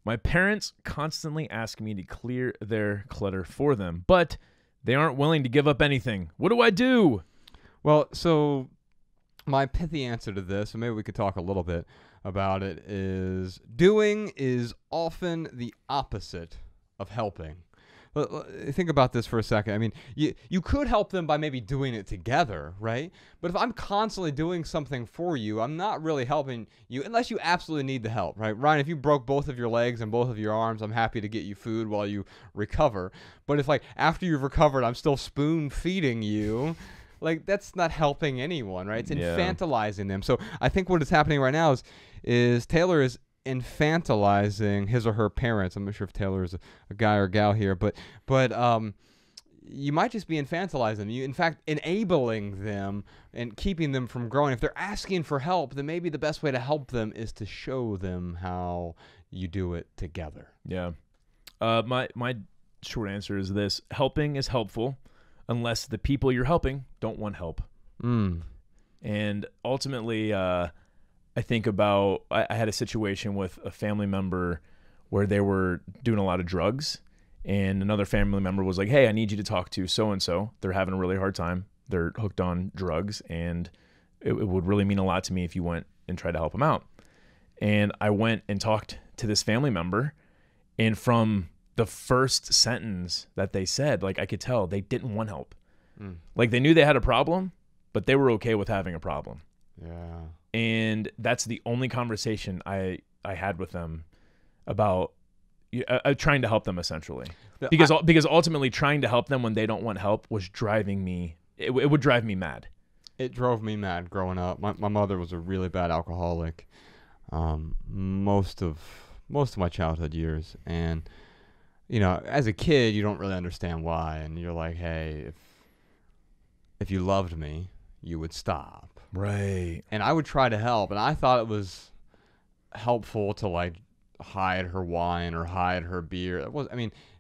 My parents constantly ask me to clear their clutter for them, but they aren't willing to give up anything. What do I do? Well, so my pithy answer to this, and maybe we could talk a little bit about it, is doing is often the opposite of helping. Think about this for a second. I mean, you could help them by maybe doing it together, right? But if I'm constantly doing something for you, I'm not really helping you unless you absolutely need the help, right? Ryan, if you broke both of your legs and both of your arms, I'm happy to get you food while you recover. But if, like, after you've recovered, I'm still spoon feeding you, like, that's not helping anyone, right? It's infantilizing them. So I think what is happening right now is Taylor is infantilizing his or her parents. I'm not sure if Taylor is a guy or a gal here, but you might just be infantilizing them. You, in fact, enabling them and keeping them from growing. If they're asking for help, then maybe the best way to help them is to show them how you do it together. Yeah. My short answer is this: helping is helpful unless the people you're helping don't want help. And ultimately, I think about, I had a situation with a family member where they were doing a lot of drugs, and another family member was like, hey, I need you to talk to so-and-so. They're having a really hard time. They're hooked on drugs, and it would really mean a lot to me if you went and tried to help them out. And I went and talked to this family member, and from the first sentence that they said, like, I could tell they didn't want help. Like, they knew they had a problem, but they were okay with having a problem. Yeah. And that's the only conversation I had with them about trying to help them, essentially. Because ultimately trying to help them when they don't want help was driving me. It would drive me mad. It drove me mad growing up. My mother was a really bad alcoholic most of my childhood years. And, you know, as a kid, you don't really understand why. And you're like, hey, if you loved me, you would stop. Right. And I would try to help, and I thought it was helpful to, like, hide her wine or hide her beer.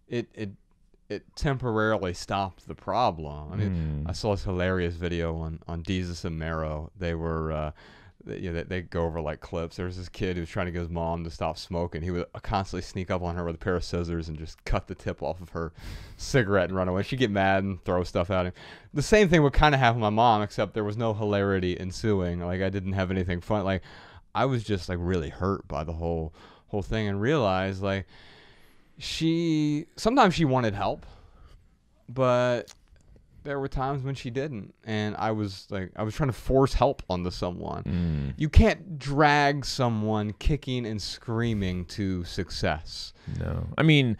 It temporarily stopped the problem. I mean, I saw this hilarious video on Jesus and Mero. They were they go over, like, clips. There was this kid who was trying to get his mom to stop smoking. He would constantly sneak up on her with a pair of scissors and just cut the tip off of her cigarette and run away. She'd get mad and throw stuff at him. The same thing would kind of happen with my mom, except there was no hilarity ensuing. Like, I didn't have anything fun. Like, I was just, like, really hurt by the whole thing, and realized, like, sometimes she wanted help, but there were times when she didn't, and I was trying to force help onto someone. You can't drag someone kicking and screaming to success. No, I mean,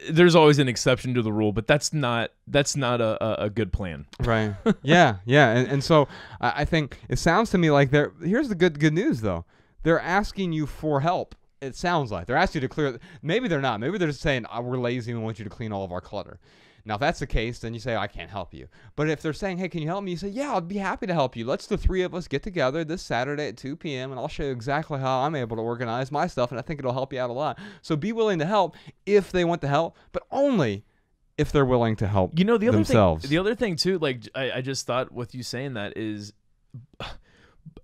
there's always an exception to the rule, but that's not a good plan. Right? Yeah. And so I think it sounds to me like here's the good news though. They're asking you for help. It sounds like they're asking you to clear. Maybe they're not. Maybe they're just saying, we're lazy and we want you to clean all of our clutter. Now, if that's the case, then you say, I can't help you. But if they're saying, hey, can you help me? You say, yeah, I'd be happy to help you. Let's the three of us get together this Saturday at 2 p.m. and I'll show you exactly how I'm able to organize my stuff, and I think it'll help you out a lot. So be willing to help if they want to help, but only if they're willing to help themselves. The other thing, too, like, I just thought with you saying that is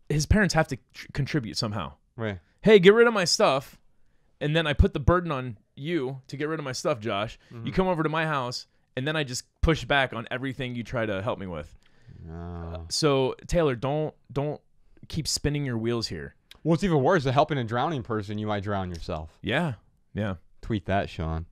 his parents have to contribute somehow. Right. Hey, get rid of my stuff, and then I put the burden on you to get rid of my stuff, Josh. You come over to my house, and then I just push back on everything you try to help me with. So Taylor, don't keep spinning your wheels here. Well, it's even worse. Helping a drowning person, you might drown yourself. Yeah. Tweet that, Sean.